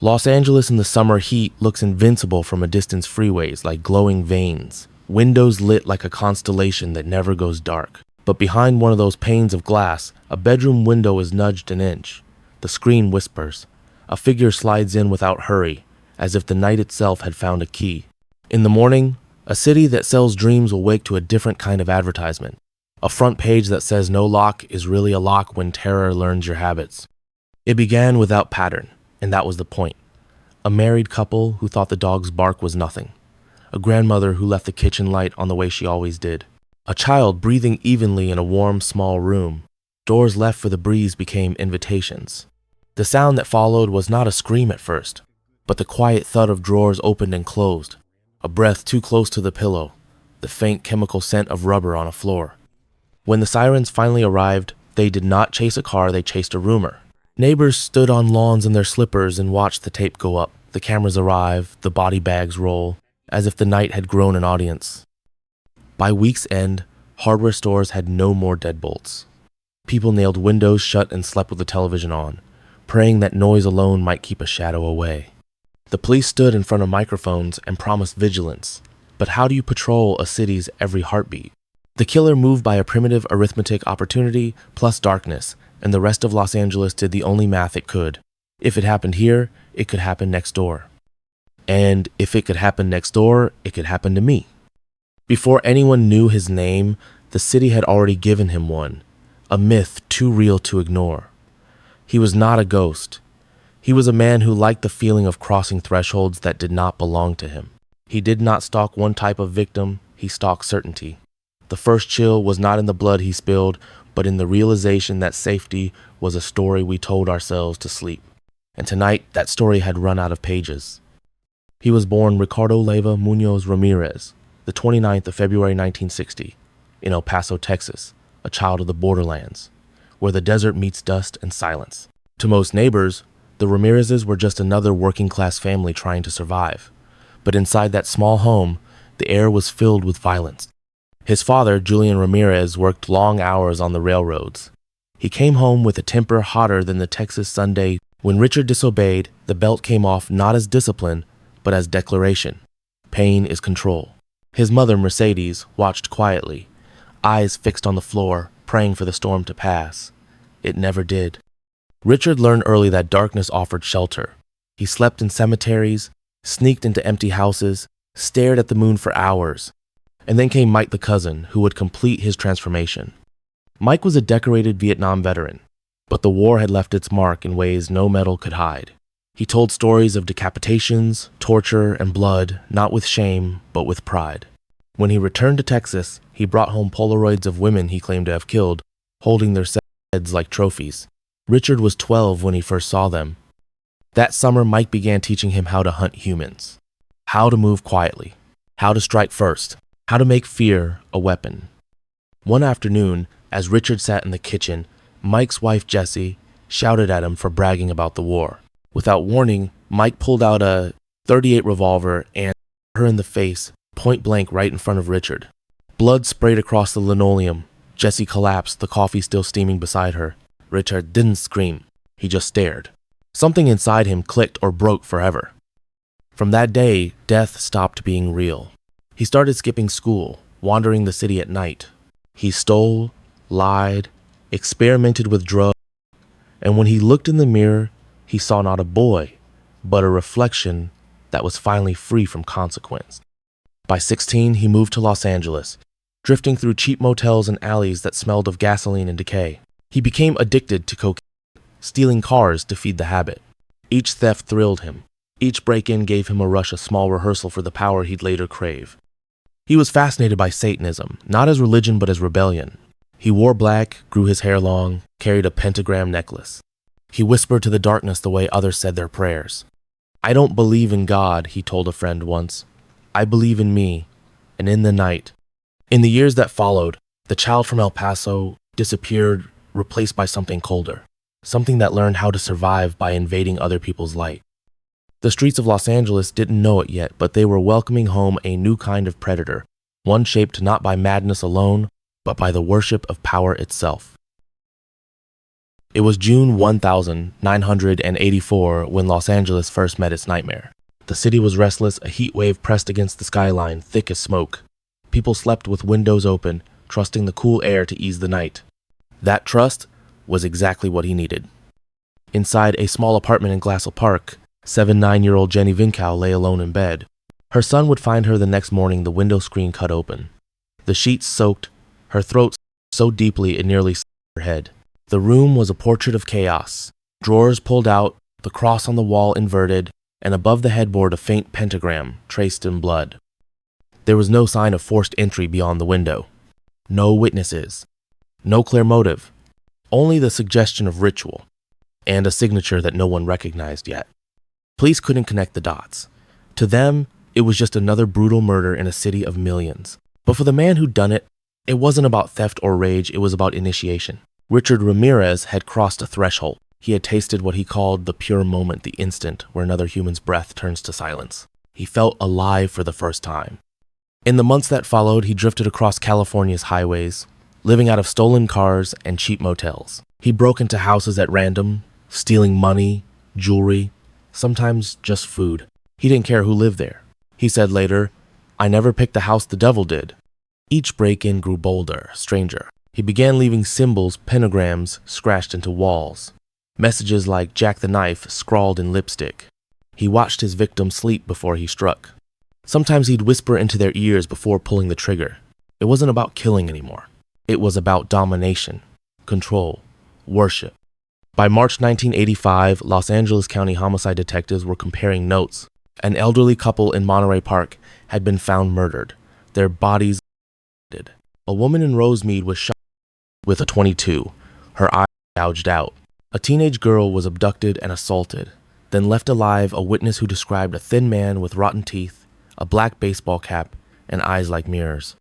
Los Angeles in the summer heat looks invincible from a distance freeways like glowing veins, windows lit like a constellation that never goes dark. But behind one of those panes of glass, a bedroom window is nudged an inch. The screen whispers. A figure slides in without hurry, as if the night itself had found a key. In the morning, a city that sells dreams will wake to a different kind of advertisement. A front page that says no lock is really a lock when terror learns your habits. It began without pattern, and that was the point. A married couple who thought the dog's bark was nothing. A grandmother who left the kitchen light on the way she always did. A child breathing evenly in a warm, small room. Doors left for the breeze became invitations. The sound that followed was not a scream at first, but the quiet thud of drawers opened and closed. A breath too close to the pillow. The faint chemical scent of rubber on a floor. When the sirens finally arrived, they did not chase a car, they chased a rumor. Neighbors stood on lawns in their slippers and watched the tape go up. The cameras arrive, the body bags roll, as if the night had grown an audience. By week's end, hardware stores had no more deadbolts. People nailed windows shut and slept with the television on, praying that noise alone might keep a shadow away. The police stood in front of microphones and promised vigilance. But how do you patrol a city's every heartbeat? The killer moved by a primitive arithmetic opportunity plus darkness, and the rest of Los Angeles did the only math it could. If it happened here, it could happen next door. And if it could happen next door, it could happen to me. Before anyone knew his name, the city had already given him one, a myth too real to ignore. He was not a ghost. He was a man who liked the feeling of crossing thresholds that did not belong to him. He did not stalk one type of victim, he stalked certainty. The first chill was not in the blood he spilled, but in the realization that safety was a story we told ourselves to sleep. And tonight, that story had run out of pages. He was born Ricardo Leyva Munoz Ramirez, the 29th of February 1960, in El Paso, Texas, a child of the borderlands, where the desert meets dust and silence. To most neighbors, the Ramirezes were just another working-class family trying to survive. But inside that small home, the air was filled with violence. His father, Julian Ramirez, worked long hours on the railroads. He came home with a temper hotter than the Texas Sunday. When Richard disobeyed, the belt came off not as discipline, but as declaration. Pain is control. His mother, Mercedes, watched quietly, eyes fixed on the floor, praying for the storm to pass. It never did. Richard learned early that darkness offered shelter. He slept in cemeteries, sneaked into empty houses, stared at the moon for hours. And then came Mike the cousin, who would complete his transformation. Mike was a decorated Vietnam veteran, but the war had left its mark in ways no metal could hide. He told stories of decapitations, torture, and blood, not with shame, but with pride. When he returned to Texas, he brought home Polaroids of women he claimed to have killed, holding their heads like trophies. Richard was 12 when he first saw them. That summer, Mike began teaching him how to hunt humans, how to move quietly, how to strike first, how to make fear a weapon. One afternoon, as Richard sat in the kitchen, Mike's wife, Jessie, shouted at him for bragging about the war. Without warning, Mike pulled out a .38 revolver and shot her in the face, point blank right in front of Richard. Blood sprayed across the linoleum. Jessie collapsed, the coffee still steaming beside her. Richard didn't scream. He just stared. Something inside him clicked or broke forever. From that day, death stopped being real. He started skipping school, wandering the city at night. He stole, lied, experimented with drugs, and when he looked in the mirror, he saw not a boy, but a reflection that was finally free from consequence. By 16, he moved to Los Angeles, drifting through cheap motels and alleys that smelled of gasoline and decay. He became addicted to cocaine, stealing cars to feed the habit. Each theft thrilled him. Each break-in gave him a rush, a small rehearsal for the power he'd later crave. He was fascinated by Satanism, not as religion but as rebellion. He wore black, grew his hair long, carried a pentagram necklace. He whispered to the darkness the way others said their prayers. "I don't believe in God," he told a friend once. "I believe in me, and in the night." In the years that followed, the child from El Paso disappeared, replaced by something colder, something that learned how to survive by invading other people's light. The streets of Los Angeles didn't know it yet, but they were welcoming home a new kind of predator, one shaped not by madness alone, but by the worship of power itself. It was June 1984 when Los Angeles first met its nightmare. The city was restless, a heat wave pressed against the skyline, thick as smoke. People slept with windows open, trusting the cool air to ease the night. That trust was exactly what he needed. Inside a small apartment in Glassell Park, 9-year-old Jenny Vinkow lay alone in bed. Her son would find her the next morning, the window screen cut open. The sheets soaked, her throat so deeply it nearly severed her head. The room was a portrait of chaos. Drawers pulled out, the cross on the wall inverted, and above the headboard a faint pentagram traced in blood. There was no sign of forced entry beyond the window. No witnesses. No clear motive. Only the suggestion of ritual, and a signature that no one recognized yet. Police couldn't connect the dots. To them, it was just another brutal murder in a city of millions. But for the man who'd done it, it wasn't about theft or rage, it was about initiation. Richard Ramirez had crossed a threshold. He had tasted what he called the pure moment, the instant where another human's breath turns to silence. He felt alive for the first time. In the months that followed, he drifted across California's highways, living out of stolen cars and cheap motels. He broke into houses at random, stealing money, jewelry, sometimes just food. He didn't care who lived there. He said later, "I never picked the house the devil did." Each break-in grew bolder, stranger. He began leaving symbols, pentagrams, scratched into walls. Messages like "Jack the Knife" scrawled in lipstick. He watched his victims sleep before he struck. Sometimes he'd whisper into their ears before pulling the trigger. It wasn't about killing anymore. It was about domination, control, worship. By March 1985, Los Angeles County homicide detectives were comparing notes. An elderly couple in Monterey Park had been found murdered, their bodies dead. A woman in Rosemead was shot with a .22, her eyes gouged out. A teenage girl was abducted and assaulted, then left alive, a witness who described a thin man with rotten teeth, a black baseball cap, and eyes like mirrors.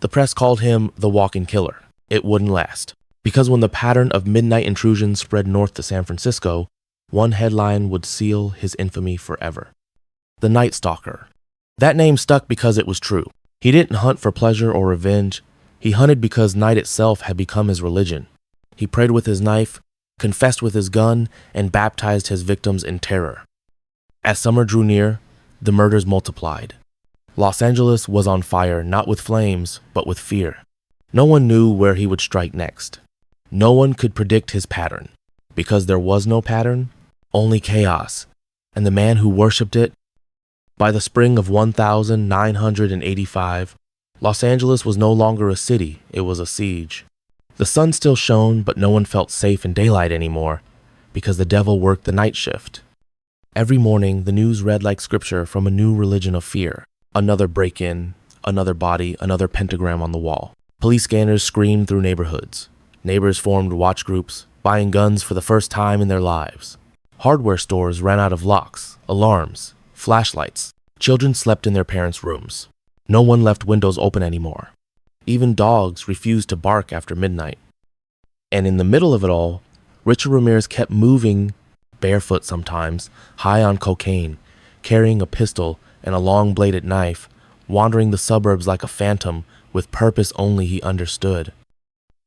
The press called him the walking killer. It wouldn't last, because when the pattern of midnight intrusions spread north to San Francisco, one headline would seal his infamy forever. The Night Stalker. That name stuck because it was true. He didn't hunt for pleasure or revenge. He hunted because night itself had become his religion. He prayed with his knife, confessed with his gun, and baptized his victims in terror. As summer drew near, the murders multiplied. Los Angeles was on fire, not with flames, but with fear. No one knew where he would strike next. No one could predict his pattern. Because there was no pattern, only chaos, and the man who worshipped it. By the spring of 1985, Los Angeles was no longer a city, it was a siege. The sun still shone, but no one felt safe in daylight anymore, because the devil worked the night shift. Every morning, the news read like scripture from a new religion of fear. Another break-in, another body, another pentagram on the wall. Police scanners screamed through neighborhoods. Neighbors formed watch groups, buying guns for the first time in their lives. Hardware stores ran out of locks, alarms, flashlights. Children slept in their parents' rooms. No one left windows open anymore. Even dogs refused to bark after midnight. And in the middle of it all, Richard Ramirez kept moving, barefoot sometimes, high on cocaine, carrying a pistol and a long-bladed knife, wandering the suburbs like a phantom with purpose only he understood.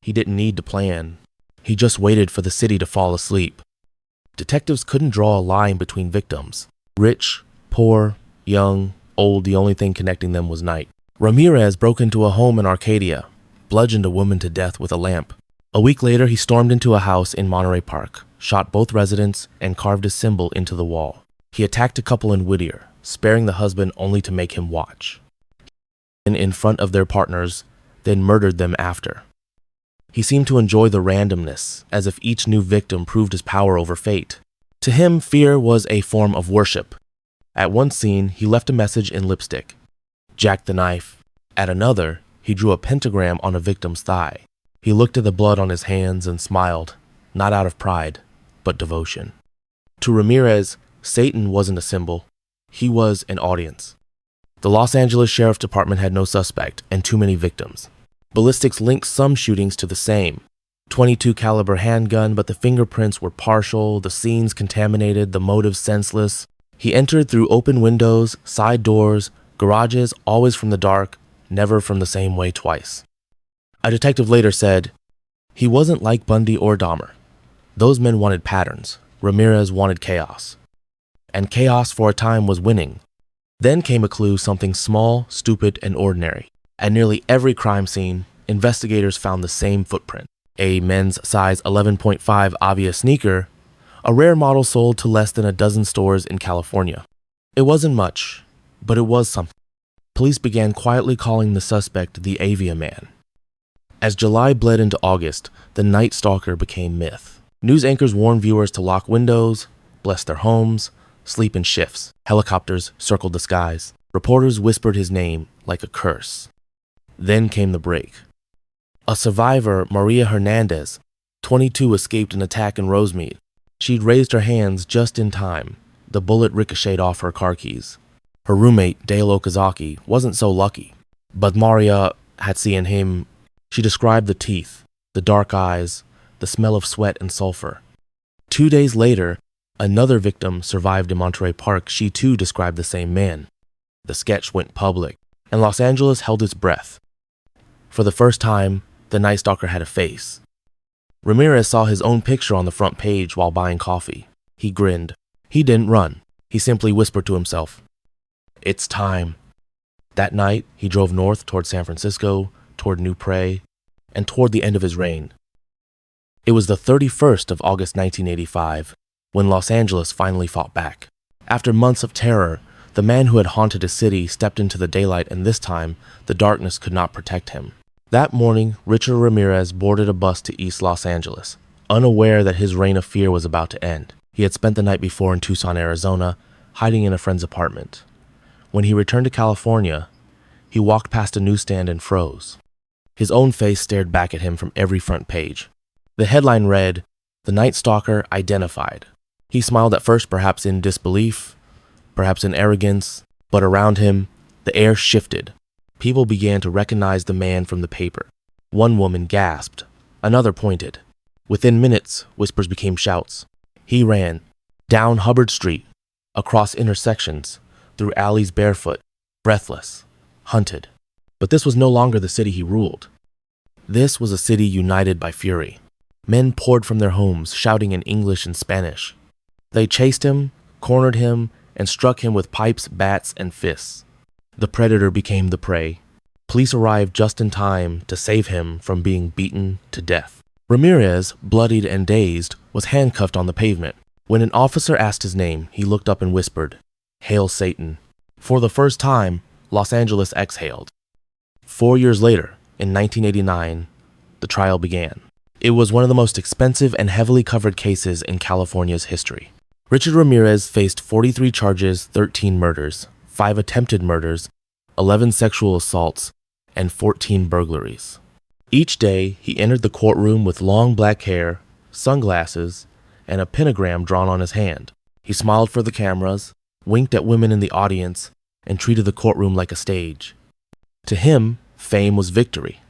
He didn't need to plan. He just waited for the city to fall asleep. Detectives couldn't draw a line between victims. Rich, poor, young, old, the only thing connecting them was night. Ramirez broke into a home in Arcadia, bludgeoned a woman to death with a lamp. A week later, he stormed into a house in Monterey Park, shot both residents, and carved a symbol into the wall. He attacked a couple in Whittier, sparing the husband only to make him watch. And in front of their partners, then murdered them after. He seemed to enjoy the randomness, as if each new victim proved his power over fate. To him, fear was a form of worship. At one scene, he left a message in lipstick, "Jack the Knife." At another, he drew a pentagram on a victim's thigh. He looked at the blood on his hands and smiled, not out of pride, but devotion. To Ramirez, Satan wasn't a symbol. He was an audience. The Los Angeles Sheriff's Department had no suspect and too many victims. Ballistics linked some shootings to the same. .22 caliber handgun, but the fingerprints were partial, the scenes contaminated, the motives senseless. He entered through open windows, side doors, garages, always from the dark, never from the same way twice. A detective later said, "He wasn't like Bundy or Dahmer. Those men wanted patterns. Ramirez wanted chaos. And chaos for a time was winning. Then came a clue, something small, stupid, and ordinary. At nearly every crime scene, investigators found the same footprint. A men's size 11.5 Avia sneaker, a rare model sold to less than a dozen stores in California. It wasn't much, but it was something. Police began quietly calling the suspect the Avia Man. As July bled into August, the Night Stalker became myth. News anchors warned viewers to lock windows, bless their homes, sleep in shifts. Helicopters circled the skies. Reporters whispered his name like a curse. Then came the break. A survivor, Maria Hernandez, 22, escaped an attack in Rosemead. She'd raised her hands just in time. The bullet ricocheted off her car keys. Her roommate, Dale Okazaki, wasn't so lucky. But Maria had seen him. She described the teeth, the dark eyes, the smell of sweat and sulfur. 2 days later, another victim survived in Monterey Park. She too described the same man. The sketch went public, and Los Angeles held its breath. For the first time, the Night Stalker had a face. Ramirez saw his own picture on the front page while buying coffee. He grinned. He didn't run. He simply whispered to himself, "It's time." That night, he drove north toward San Francisco, toward New Prey, and toward the end of his reign. It was the 31st of August 1985 when Los Angeles finally fought back. After months of terror, the man who had haunted a city stepped into the daylight, and this time, the darkness could not protect him. That morning, Richard Ramirez boarded a bus to East Los Angeles, unaware that his reign of fear was about to end. He had spent the night before in Tucson, Arizona, hiding in a friend's apartment. When he returned to California, he walked past a newsstand and froze. His own face stared back at him from every front page. The headline read, "The Night Stalker Identified." He smiled at first, perhaps in disbelief, perhaps in arrogance, but around him, the air shifted. People began to recognize the man from the paper. One woman gasped. Another pointed. Within minutes, whispers became shouts. He ran, down Hubbard Street, across intersections, through alleys barefoot, breathless, hunted. But this was no longer the city he ruled. This was a city united by fury. Men poured from their homes, shouting in English and Spanish. They chased him, cornered him, and struck him with pipes, bats, and fists. The predator became the prey. Police arrived just in time to save him from being beaten to death. Ramirez, bloodied and dazed, was handcuffed on the pavement. When an officer asked his name, he looked up and whispered, "Hail Satan." For the first time, Los Angeles exhaled. 4 years later, in 1989, the trial began. It was one of the most expensive and heavily covered cases in California's history. Richard Ramirez faced 43 charges, 13 murders, 5 attempted murders, 11 sexual assaults, and 14 burglaries. Each day, he entered the courtroom with long black hair, sunglasses, and a pentagram drawn on his hand. He smiled for the cameras, winked at women in the audience, and treated the courtroom like a stage. To him, fame was victory.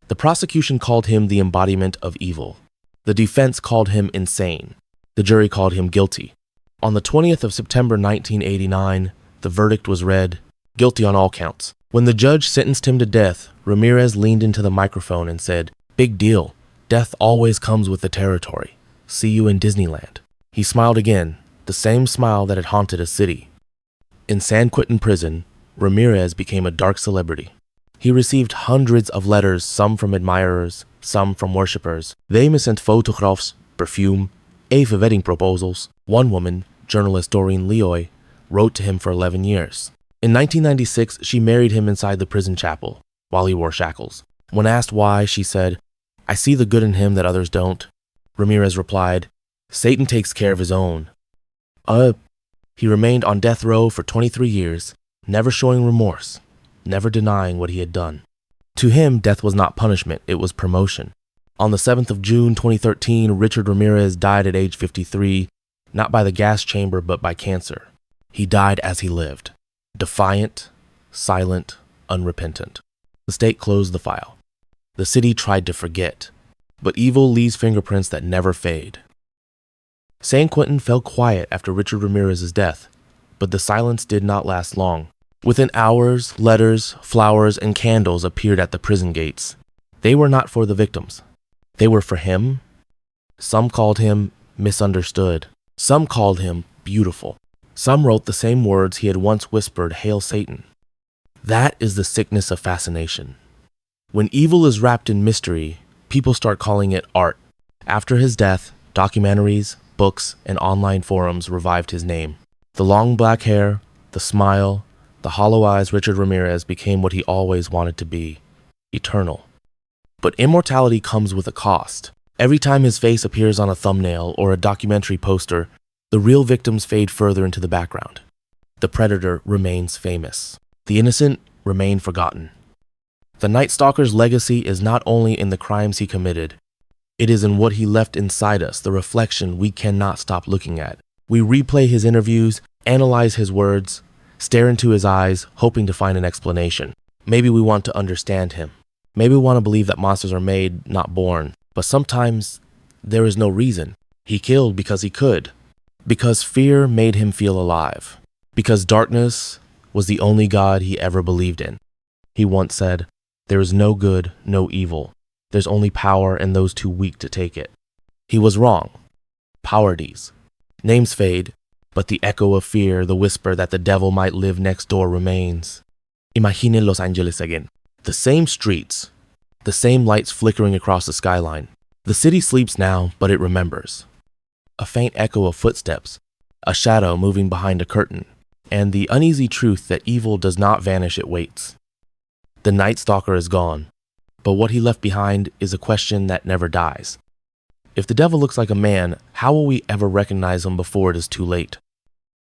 The prosecution called him the embodiment of evil. The defense called him insane. The jury called him guilty. On the 20th of September 1989, the verdict was read, guilty on all counts. When the judge sentenced him to death, Ramirez leaned into the microphone and said, "Big deal. Death always comes with the territory. See you in Disneyland." He smiled again, the same smile that had haunted a city. In San Quentin prison, Ramirez became a dark celebrity. He received hundreds of letters, some from admirers, some from worshippers. They sent photographs, perfume, even wedding proposals. One woman, journalist Doreen Leoy, wrote to him for 11 years. In 1996, she married him inside the prison chapel, while he wore shackles. When asked why, she said, "I see the good in him that others don't." Ramirez replied, "Satan takes care of his own." He remained on death row for 23 years, never showing remorse, never denying what he had done. To him, death was not punishment, it was promotion. On the 7th of June 2013, Richard Ramirez died at age 53, not by the gas chamber, but by cancer. He died as he lived, defiant, silent, unrepentant. The state closed the file. The city tried to forget, but evil leaves fingerprints that never fade. San Quentin fell quiet after Richard Ramirez's death, but the silence did not last long. Within hours, letters, flowers, and candles appeared at the prison gates. They were not for the victims. They were for him, Some called him misunderstood. Some called him beautiful. Some wrote the same words he had once whispered, "Hail Satan." That is the sickness of fascination. When evil is wrapped in mystery, people start calling it art. After his death, documentaries, books, and online forums revived his name. The long black hair, the smile, the hollow eyes Richard Ramirez became what he always wanted to be, eternal. But immortality comes with a cost. Every time his face appears on a thumbnail or a documentary poster, the real victims fade further into the background. The predator remains famous. The innocent remain forgotten. The Night Stalker's legacy is not only in the crimes he committed, it is in what he left inside us, the reflection we cannot stop looking at. We replay his interviews, analyze his words, stare into his eyes, hoping to find an explanation. Maybe we want to understand him. Maybe we want to believe that monsters are made, not born. But sometimes there is no reason. He killed because he could. Because fear made him feel alive. Because darkness was the only God he ever believed in. He once said, "There is no good, no evil. There's only power and those too weak to take it." He was wrong. Paralyzed. Names fade, but the echo of fear, the whisper that the devil might live next door remains. Imagine Los Angeles again. The same streets, the same lights flickering across the skyline. The city sleeps now, but it remembers. A faint echo of footsteps, a shadow moving behind a curtain, and the uneasy truth that evil does not vanish, it waits. The Night Stalker is gone, but what he left behind is a question that never dies. If the devil looks like a man, how will we ever recognize him before it is too late?